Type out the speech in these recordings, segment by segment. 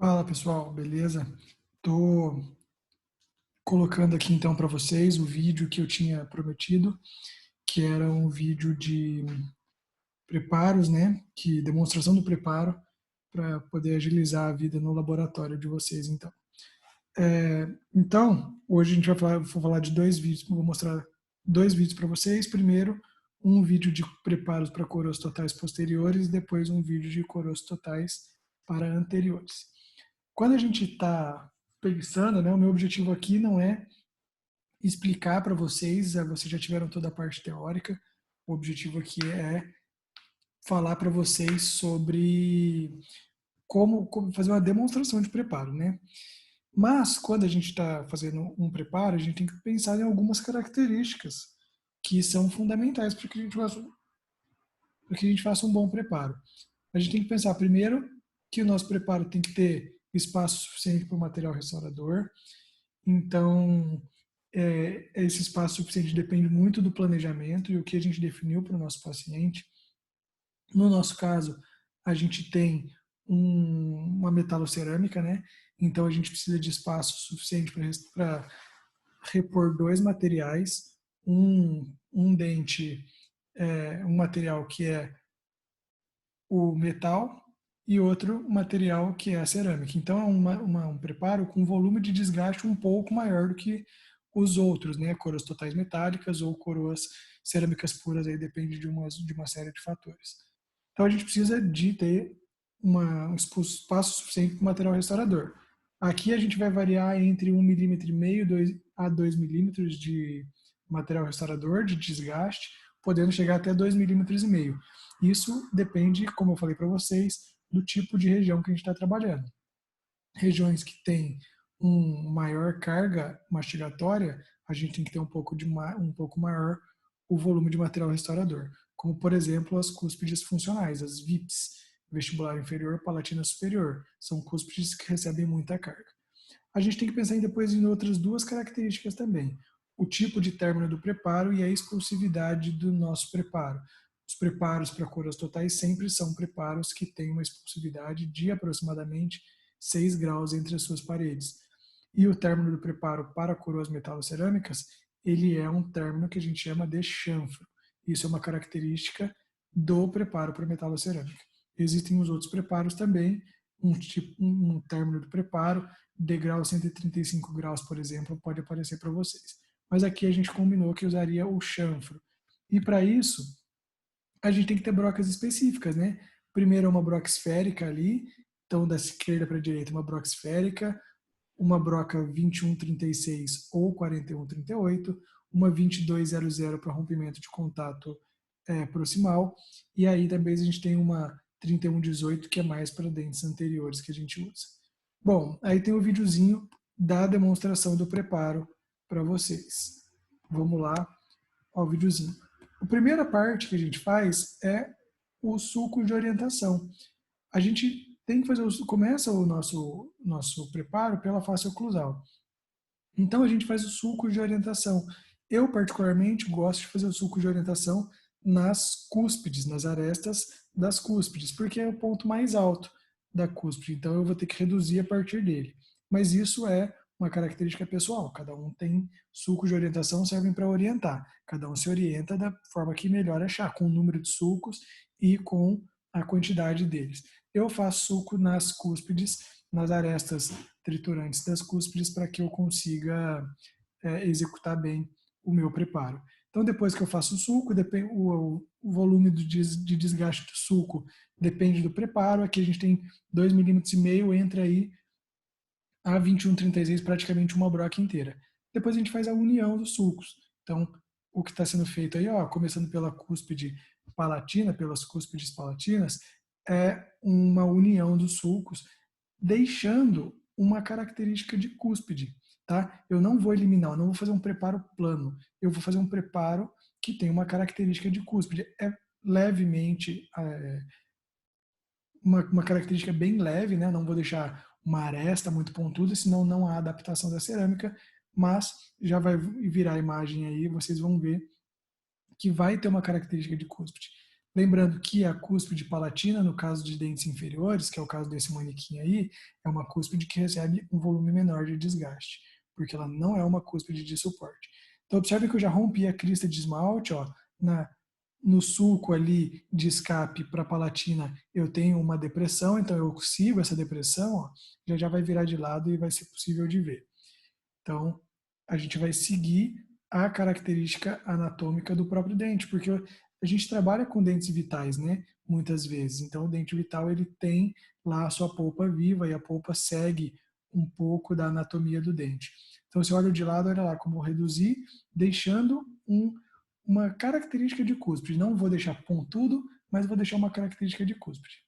Fala pessoal, beleza? Tô colocando aqui então para vocês o vídeo que eu tinha prometido, que era um vídeo de preparos, né? Que demonstração do preparo para poder agilizar a vida no laboratório de vocês, então. Então, hoje a gente vou falar de dois vídeos, vou mostrar dois vídeos para vocês. Primeiro, um vídeo de preparos para coroas totais posteriores, depois um vídeo de coroas totais para anteriores. Quando a gente está pensando, né, o meu objetivo aqui não é explicar para vocês, vocês já tiveram toda a parte teórica, o objetivo aqui é falar para vocês sobre como fazer uma demonstração de preparo, né? Mas quando a gente está fazendo um preparo, a gente tem que pensar em algumas características que são fundamentais para que a gente faça um bom preparo. A gente tem que pensar primeiro que o nosso preparo tem que ter espaço suficiente para o material restaurador. Então, esse espaço suficiente depende muito do planejamento e o que a gente definiu para o nosso paciente. No nosso caso, a gente tem uma metalocerâmica, né? Então, a gente precisa de espaço suficiente para repor dois materiais, um dente, um material que é o metal e outro material que é a cerâmica. Então é um preparo com volume de desgaste um pouco maior do que os outros, né? Coroas totais metálicas ou coroas cerâmicas puras, aí depende de uma série de fatores. Então a gente precisa de ter um espaço suficiente para o material restaurador. Aqui a gente vai variar entre 1,5 mm a 2 milímetros de material restaurador, de desgaste, podendo chegar até 2,5 mm. Isso depende, como eu falei para vocês, do tipo de região que a gente está trabalhando. Regiões que têm uma maior carga mastigatória, a gente tem que ter um pouco maior o volume de material restaurador, como por exemplo as cúspides funcionais, as VIPs, vestibular inferior, palatina superior, são cúspides que recebem muita carga. A gente tem que pensar depois em outras duas características também, o tipo de término do preparo e a expulsividade do nosso preparo. Os preparos para coroas totais sempre são preparos que têm uma expulsividade de aproximadamente 6 graus entre as suas paredes. E o término do preparo para coroas metalocerâmicas, ele é um término que a gente chama de chanfro. Isso é uma característica do preparo para metalocerâmica. Existem os outros preparos também, um término do preparo, degrau 135 graus, por exemplo, pode aparecer para vocês. Mas aqui a gente combinou que usaria o chanfro. E para isso, a gente tem que ter brocas específicas, né? Primeiro é uma broca esférica ali, então da esquerda para a direita uma broca esférica, uma broca 2136 ou 4138, uma 2200 para rompimento de contato proximal, e aí também a gente tem uma 3118 que é mais para dentes anteriores que a gente usa. Bom, aí tem o videozinho da demonstração do preparo para vocês. Vamos lá ao videozinho. A primeira parte que a gente faz é o sulco de orientação. A gente tem que fazer, começa o nosso preparo pela face oclusal. Então a gente faz o sulco de orientação. Eu particularmente gosto de fazer o sulco de orientação nas cúspides, nas arestas das cúspides, porque é o ponto mais alto da cúspide. Então eu vou ter que reduzir a partir dele. Mas isso é uma característica pessoal. Cada um tem sulcos de orientação servem para orientar. Cada um se orienta da forma que melhor achar, com o número de sulcos e com a quantidade deles. Eu faço sulco nas cúspides, nas arestas triturantes das cúspides para que eu consiga executar bem o meu preparo. Então, depois que eu faço o suco, o volume de desgaste do suco depende do preparo. Aqui a gente tem 2,5 mm, entra aí a 21,36, praticamente uma broca inteira. Depois a gente faz a união dos sucos. Então, o que está sendo feito aí, ó, começando pela cúspide palatina, pelas cúspides palatinas, é uma união dos sulcos, deixando uma característica de cúspide, tá? Eu não vou eliminar, eu não vou fazer um preparo plano, eu vou fazer um preparo que tem uma característica de cúspide. É levemente, uma característica bem leve, né? Não vou deixar uma aresta muito pontuda, senão não há adaptação da cerâmica, mas já vai virar a imagem aí, vocês vão ver que vai ter uma característica de cúspide. Lembrando que a cúspide palatina, no caso de dentes inferiores, que é o caso desse manequim aí, é uma cúspide que recebe um volume menor de desgaste, porque ela não é uma cúspide de suporte. Então, observe que eu já rompi a crista de esmalte, ó, no sulco ali de escape para a palatina, eu tenho uma depressão, então eu sigo essa depressão, ó, já vai virar de lado e vai ser possível de ver. Então, a gente vai seguir a característica anatômica do próprio dente, porque a gente trabalha com dentes vitais, né? Muitas vezes. Então, o dente vital ele tem lá a sua polpa viva e a polpa segue um pouco da anatomia do dente. Então, se eu olho de lado, olha lá como eu reduzir, deixando uma característica de cúspide. Não vou deixar pontudo, mas vou deixar uma característica de cúspide.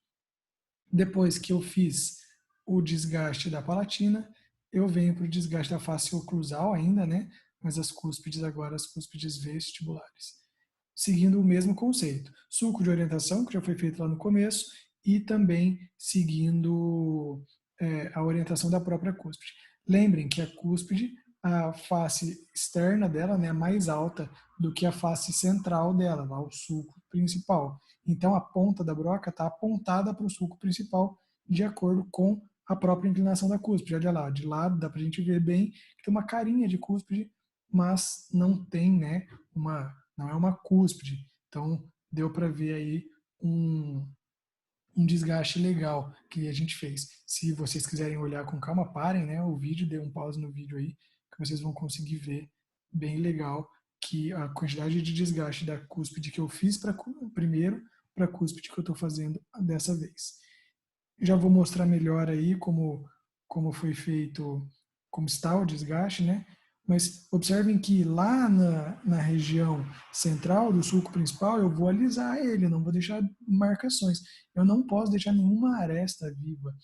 Depois que eu fiz o desgaste da palatina, eu venho para o desgaste da face oclusal ainda, né? Mas as cúspides agora, as cúspides vestibulares. Seguindo o mesmo conceito. Sulco de orientação, que já foi feito lá no começo, e também seguindo a orientação da própria cúspide. Lembrem que a cúspide, a face externa dela né, é mais alta do que a face central dela, lá o sulco principal. Então a ponta da broca está apontada para o sulco principal de acordo com a própria inclinação da cúspide. Olha lá, de lado dá para a gente ver bem que tem uma carinha de cúspide, mas não tem, né, não é uma cúspide. Então deu para ver aí um desgaste legal que a gente fez. Se vocês quiserem olhar com calma, parem, né, o vídeo, dê um pause no vídeo aí, que vocês vão conseguir ver bem legal que a quantidade de desgaste da cúspide que eu fiz primeiro para a cúspide que eu estou fazendo dessa vez. Já vou mostrar melhor aí como foi feito, como está o desgaste, né? Mas observem que lá na região central do sulco principal eu vou alisar ele, não vou deixar marcações. Eu não posso deixar nenhuma aresta viva.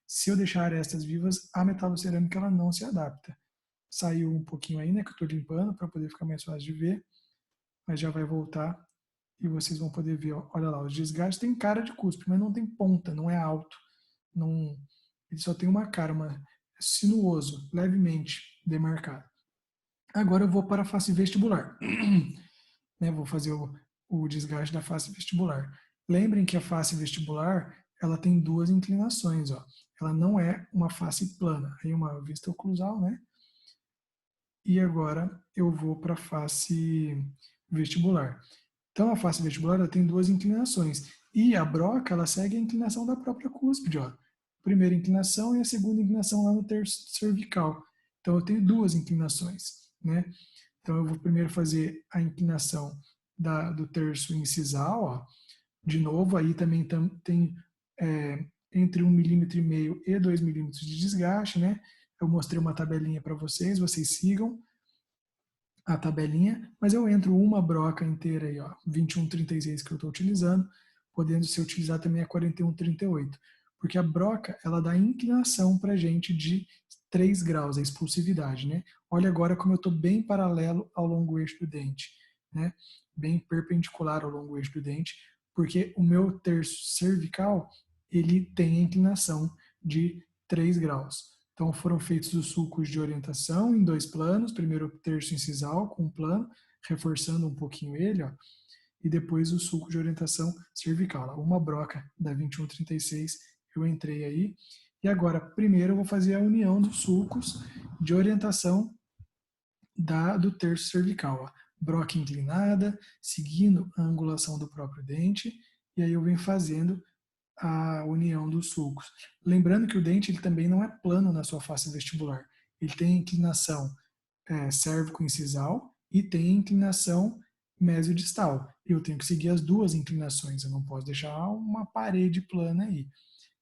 Se eu deixar arestas vivas, a metalocerâmica ela não se adapta. Saiu um pouquinho aí, né, que eu estou limpando para poder ficar mais fácil de ver, mas já vai voltar e vocês vão poder ver, ó, olha lá, os desgastes tem cara de cuspe, mas não tem ponta, não é alto. Não, ele só tem uma cara, sinuoso, levemente demarcado. Agora eu vou para a face vestibular. Né, vou fazer o desgaste da face vestibular. Lembrem que a face vestibular ela tem duas inclinações. Ó. Ela não é uma face plana. Aí uma vista oclusal, né? E agora eu vou para a face vestibular. Então a face vestibular ela tem duas inclinações. E a broca ela segue a inclinação da própria cúspide. Ó. Primeira inclinação e a segunda inclinação lá no terço cervical. Então eu tenho duas inclinações. Né? Então eu vou primeiro fazer a inclinação do terço incisal. Ó. De novo, aí também tem entre 1,5 mm e 2 mm de desgaste. Né? Eu mostrei uma tabelinha para vocês sigam a tabelinha, mas eu entro uma broca inteira aí, ó, 21,36 que eu estou utilizando, podendo ser utilizado também a 41,38, porque a broca ela dá inclinação para a gente de 3 graus, a expulsividade, né? Olha agora como eu estou bem paralelo ao longo eixo do dente, né? Bem perpendicular ao longo eixo do dente, porque o meu terço cervical ele tem a inclinação de 3 graus. Então foram feitos os sulcos de orientação em dois planos, primeiro o terço incisal com um plano, reforçando um pouquinho ele, ó, e depois o sulco de orientação cervical. Ó, uma broca da 2136 eu entrei aí. E agora, primeiro eu vou fazer a união dos sulcos de orientação do terço cervical. Ó. Broca inclinada, seguindo a angulação do próprio dente, e aí eu venho fazendo a união dos sulcos. Lembrando que o dente ele também não é plano na sua face vestibular. Ele tem inclinação cérvico-incisal e tem inclinação mesiodistal. Eu tenho que seguir as duas inclinações, eu não posso deixar uma parede plana aí.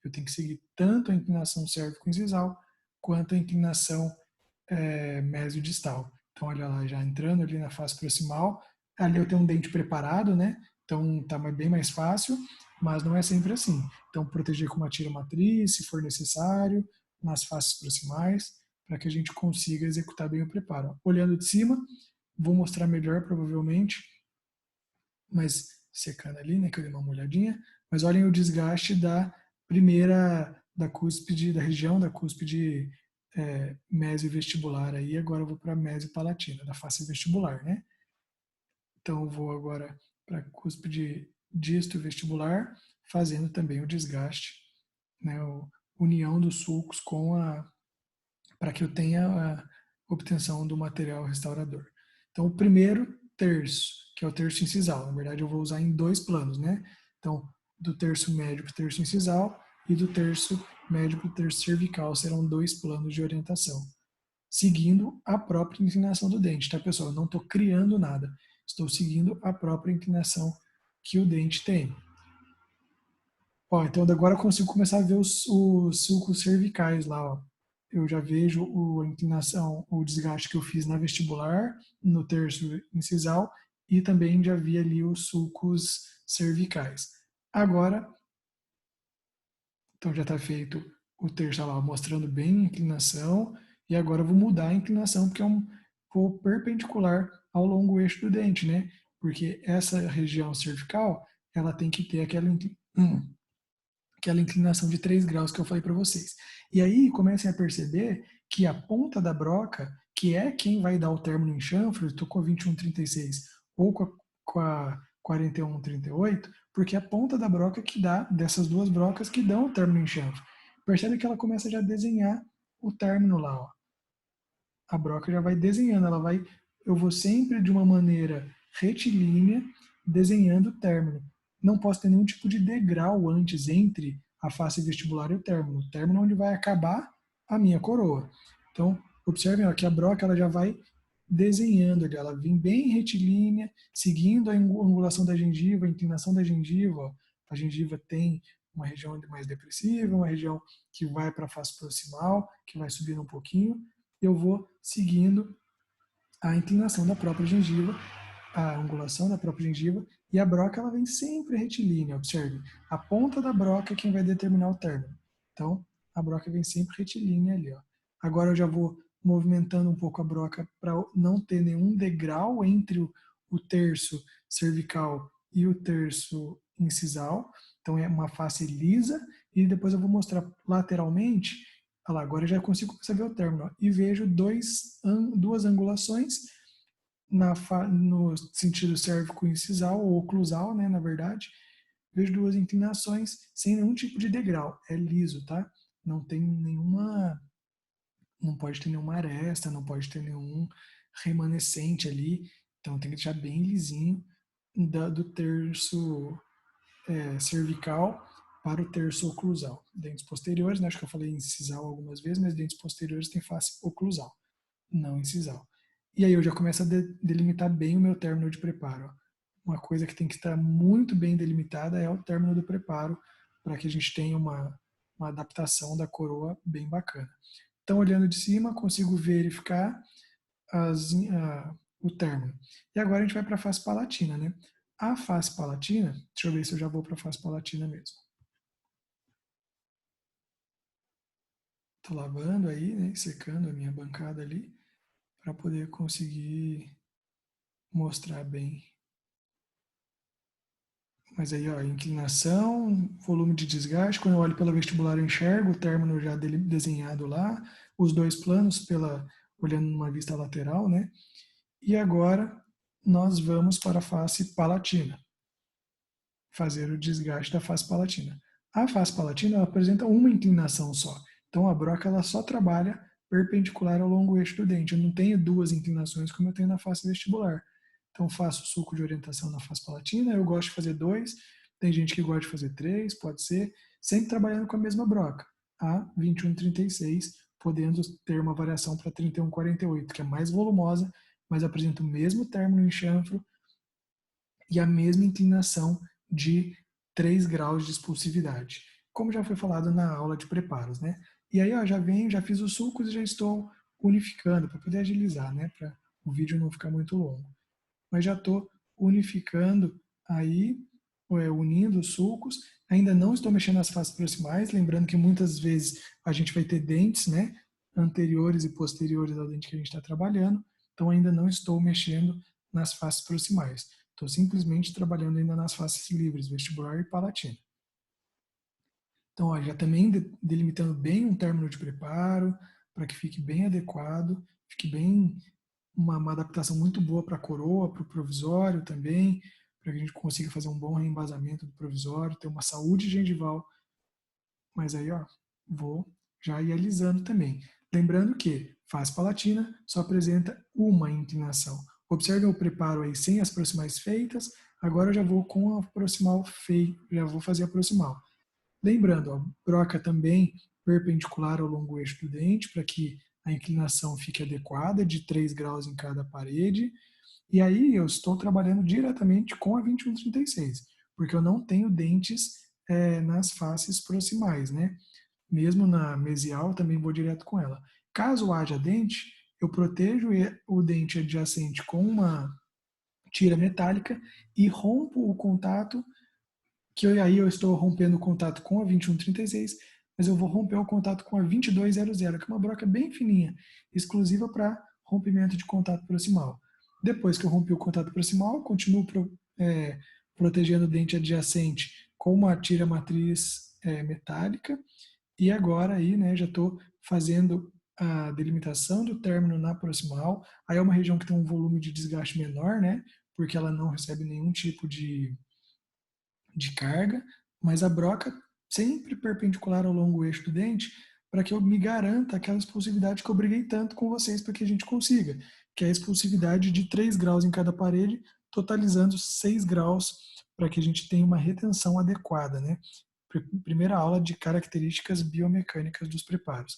Eu tenho que seguir tanto a inclinação cérvico-incisal quanto a inclinação mesiodistal. Então, olha lá, já entrando ali na face proximal, ali eu tenho um dente preparado, né? Então, tá bem mais fácil, mas não é sempre assim. Então, proteger com uma tira matriz, se for necessário, nas faces proximais, para que a gente consiga executar bem o preparo. Olhando de cima, vou mostrar melhor, provavelmente, mas secando ali, né, que eu dei uma molhadinha, mas olhem o desgaste da primeira, da cúspide, da região da cúspide mesovestibular aí, agora eu vou para a mesopalatina, da face vestibular, né? Então eu vou agora para a cúspide disto vestibular, fazendo também o desgaste, né, a união dos sulcos para que eu tenha a obtenção do material restaurador. Então, o primeiro terço, que é o terço incisal, na verdade eu vou usar em 2 planos, né? Então, do terço médio para o terço incisal e do terço médio para o terço cervical serão 2 planos de orientação, seguindo a própria inclinação do dente, tá, pessoal? Eu não estou criando nada, estou seguindo a própria inclinação que o dente tem. Ó, então agora eu consigo começar a ver os sulcos cervicais lá, ó. Eu já vejo a inclinação, o desgaste que eu fiz na vestibular, no terço incisal, e também já vi ali os sulcos cervicais. Agora, então já está feito o terço lá, mostrando bem a inclinação, e agora eu vou mudar a inclinação, porque vou perpendicular ao longo eixo do dente, né? Porque essa região cervical, ela tem que ter aquela inclinação de 3 graus que eu falei para vocês. E aí comecem a perceber que a ponta da broca, que é quem vai dar o término em chanfro, estou com a 21,36 ou com a 41,38, porque é a ponta da broca que dá, dessas duas brocas que dão o término em chanfro. Percebe que ela começa já a desenhar o término lá, ó. A broca já vai desenhando, eu vou sempre de uma maneira retilínea desenhando o término. Não posso ter nenhum tipo de degrau antes entre a face vestibular e o término. O término é onde vai acabar a minha coroa. Então, observem ó, que a broca ela já vai desenhando ali, ela vem bem retilínea, seguindo a angulação da gengiva, a inclinação da gengiva. Ó. A gengiva tem uma região mais depressiva, uma região que vai para a face proximal, que vai subindo um pouquinho. Eu vou seguindo a inclinação da própria gengiva, a angulação da própria gengiva, e a broca ela vem sempre retilínea, observe. A ponta da broca é quem vai determinar o término. Então, a broca vem sempre retilínea ali. Ó. Agora eu já vou movimentando um pouco a broca para não ter nenhum degrau entre o terço cervical e o terço incisal. Então é uma face lisa e depois eu vou mostrar lateralmente. Olha lá, agora eu já consigo começar a ver o término. Ó, e vejo duas angulações no sentido cérvico-incisal ou oclusal, né, na verdade. Vejo duas inclinações sem nenhum tipo de degrau. É liso, tá? Não tem nenhuma, não pode ter nenhuma aresta, não pode ter nenhum remanescente ali. Então tem que deixar bem lisinho do terço cervical para o terço oclusal. Dentes posteriores, né, acho que eu falei incisal algumas vezes, mas dentes posteriores tem face oclusal, não incisal. E aí eu já começo a delimitar bem o meu término de preparo. Ó. Uma coisa que tem que estar muito bem delimitada é o término do preparo, para que a gente tenha uma adaptação da coroa bem bacana. Então, olhando de cima, consigo verificar o término. E agora a gente vai para a face palatina, né? A face palatina, deixa eu ver se eu já vou para a face palatina mesmo. Estou lavando aí, né, secando a minha bancada ali, para poder conseguir mostrar bem. Mas aí, ó, inclinação, volume de desgaste, quando eu olho pela vestibular eu enxergo o término já desenhado lá, os dois planos olhando numa vista lateral, né? E agora nós vamos para a face palatina, fazer o desgaste da face palatina. A face palatina ela apresenta uma inclinação só. Então a broca ela só trabalha perpendicular ao longo eixo do dente. Eu não tenho duas inclinações como eu tenho na face vestibular. Então faço sulco de orientação na face palatina, eu gosto de fazer 2, tem gente que gosta de fazer 3, pode ser, sempre trabalhando com a mesma broca, a 21,36, podendo ter uma variação para 31,48, que é mais volumosa, mas apresenta o mesmo término em chanfro e a mesma inclinação de 3 graus de expulsividade, como já foi falado na aula de preparos, né? E aí, ó, já fiz os sulcos e já estou unificando para poder agilizar, né? Para o vídeo não ficar muito longo. Mas já estou unificando aí, unindo os sulcos. Ainda não estou mexendo nas faces proximais, lembrando que muitas vezes a gente vai ter dentes, né? Anteriores e posteriores ao dente que a gente está trabalhando. Então ainda não estou mexendo nas faces proximais. Estou simplesmente trabalhando ainda nas faces livres, vestibular e palatina. Então, ó, já também delimitando bem um término de preparo, para que fique bem adequado, fique bem uma adaptação muito boa para a coroa, para o provisório também, para que a gente consiga fazer um bom reembasamento do provisório, ter uma saúde gengival. Mas aí, ó, vou já ir alisando também. Lembrando que face palatina só apresenta uma inclinação. Observe o preparo aí sem as proximais feitas. Agora eu já vou com a proximal feita, já vou fazer a proximal. Lembrando, a broca também perpendicular ao longo eixo do dente, para que a inclinação fique adequada, de 3 graus em cada parede. E aí eu estou trabalhando diretamente com a 2136, porque eu não tenho dentes nas faces proximais, né? Mesmo na mesial, também vou direto com ela. Caso haja dente, eu protejo o dente adjacente com uma tira metálica e rompo o contato, que aí eu estou rompendo o contato com a 2136, mas eu vou romper o contato com a 2200, que é uma broca bem fininha, exclusiva para rompimento de contato proximal. Depois que eu rompi o contato proximal, continuo protegendo o dente adjacente com uma tira matriz metálica. E agora aí, né, já estou fazendo a delimitação do término na proximal. Aí é uma região que tem um volume de desgaste menor, né, porque ela não recebe nenhum tipo de carga, mas a broca sempre perpendicular ao longo eixo do dente, para que eu me garanta aquela expulsividade que eu briguei tanto com vocês para que a gente consiga, que é a expulsividade de 3 graus em cada parede, totalizando 6 graus, para que a gente tenha uma retenção adequada, né? Primeira aula de características biomecânicas dos preparos.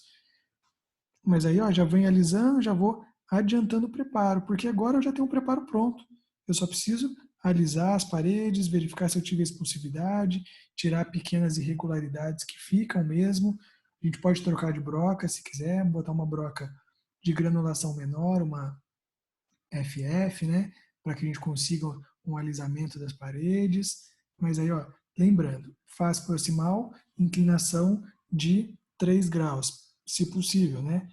Mas aí, ó, já vou alisando, já vou adiantando o preparo, porque agora eu já tenho um preparo pronto. Eu só preciso alisar as paredes, verificar se eu tive expulsividade, tirar pequenas irregularidades que ficam mesmo. A gente pode trocar de broca se quiser, botar uma broca de granulação menor, uma FF, né, para que a gente consiga um alisamento das paredes. Mas aí, ó, lembrando, face proximal, inclinação de 3 graus, se possível, né?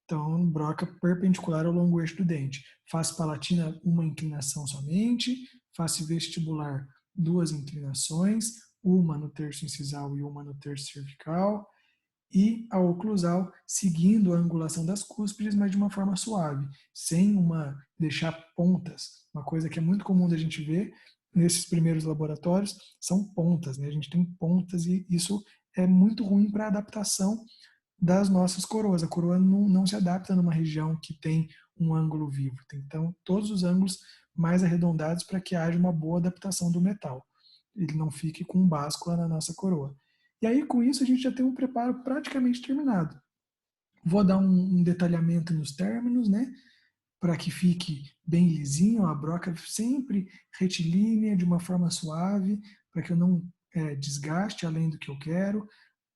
Então, broca perpendicular ao longo eixo do dente. Face palatina, uma inclinação somente. Face vestibular, 2 inclinações, uma no terço incisal e uma no terço cervical. E a oclusal, seguindo a angulação das cúspides, mas de uma forma suave, sem deixar pontas. Uma coisa que é muito comum da gente ver nesses primeiros laboratórios são pontas, né? A gente tem pontas e isso é muito ruim para a adaptação das nossas coroas. A coroa não se adapta numa região que tem um ângulo vivo. Então, todos os ângulos mais arredondados para que haja uma boa adaptação do metal. Ele não fique com báscula na nossa coroa. E aí, com isso, a gente já tem um preparo praticamente terminado. Vou dar um detalhamento nos términos, né? Para que fique bem lisinho, a broca sempre retilínea, de uma forma suave, para que eu não desgaste além do que eu quero.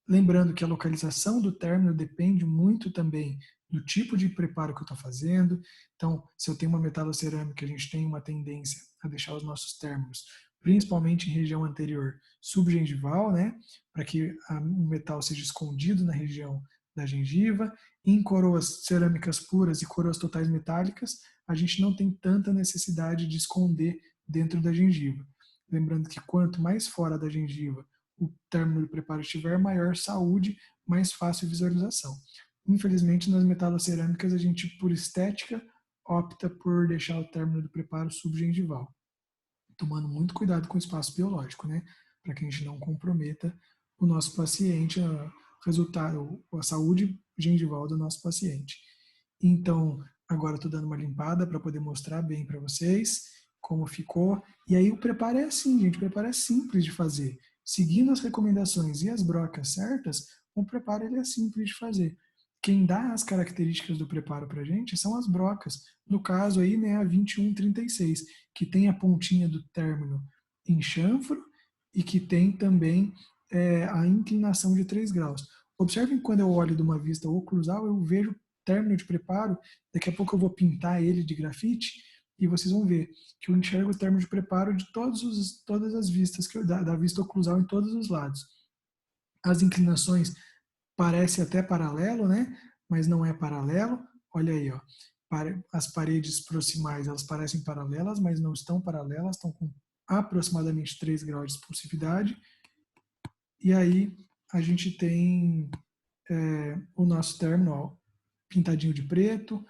Lembrando que a localização do término depende muito também do tipo de preparo que eu estou fazendo. Então, se eu tenho uma metalocerâmica, a gente tem uma tendência a deixar os nossos términos, principalmente em região anterior, subgengival, né? Para que o metal seja escondido na região da gengiva. Em coroas cerâmicas puras e coroas totais metálicas, a gente não tem tanta necessidade de esconder dentro da gengiva. Lembrando que quanto mais fora da gengiva o término do preparo estiver, maior saúde, mais fácil visualização. Infelizmente, nas metalocerâmicas, a gente, por estética, opta por deixar o término do preparo subgengival, tomando muito cuidado com o espaço biológico, né? Para que a gente não comprometa o nosso paciente, a saúde gengival do nosso paciente. Então, agora estou dando uma limpada para poder mostrar bem para vocês como ficou. E aí o preparo é assim, gente, o preparo é simples de fazer. Seguindo as recomendações e as brocas certas, o preparo ele é simples de fazer. Quem dá as características do preparo para a gente são as brocas. No caso aí, né, a 2136, que tem a pontinha do término em chanfro e que tem também a inclinação de 3 graus. Observem quando eu olho de uma vista oclusal, eu vejo término de preparo, daqui a pouco eu vou pintar ele de grafite e vocês vão ver que eu enxergo o término de preparo de todas as vistas, da vista oclusal em todos os lados. As inclinações parecem até paralelo, né? Mas não é paralelo. Olha aí, ó. As paredes proximais, elas parecem paralelas, mas não estão paralelas, estão com aproximadamente 3 graus de expulsividade. E aí a gente tem o nosso término, ó, pintadinho de preto,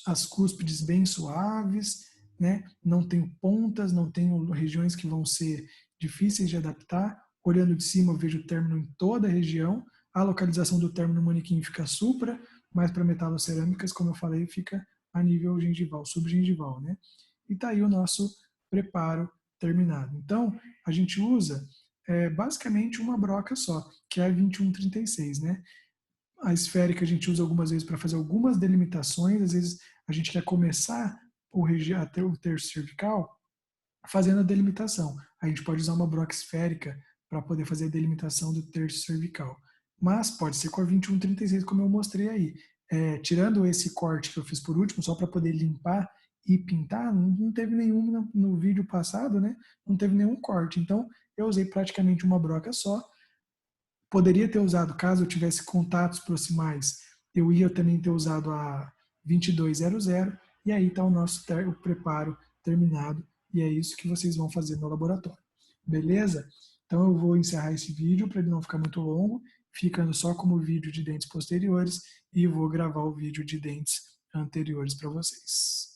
as cúspides bem suaves, né? Não tenho pontas, não tenho regiões que vão ser difíceis de adaptar. Olhando de cima, eu vejo o término em toda a região. A localização do término no manequim fica supra, mas para metalocerâmicas, como eu falei, fica a nível gengival, subgengival, né? E tá aí o nosso preparo terminado. Então, a gente usa basicamente uma broca só, que é a 2136, né? A esférica a gente usa algumas vezes para fazer algumas delimitações, às vezes a gente quer começar o terço cervical fazendo a delimitação. A gente pode usar uma broca esférica para poder fazer a delimitação do terço cervical. Mas pode ser com a 2136, como eu mostrei aí. Tirando esse corte que eu fiz por último, só para poder limpar e pintar, não teve nenhum no vídeo passado, né? Não teve nenhum corte. Então, eu usei praticamente uma broca só. Poderia ter usado, caso eu tivesse contatos proximais, eu ia também ter usado a 2200, e aí está o nosso o preparo terminado, e é isso que vocês vão fazer no laboratório. Beleza? Então eu vou encerrar esse vídeo para ele não ficar muito longo, ficando só como vídeo de dentes posteriores, e vou gravar o vídeo de dentes anteriores para vocês.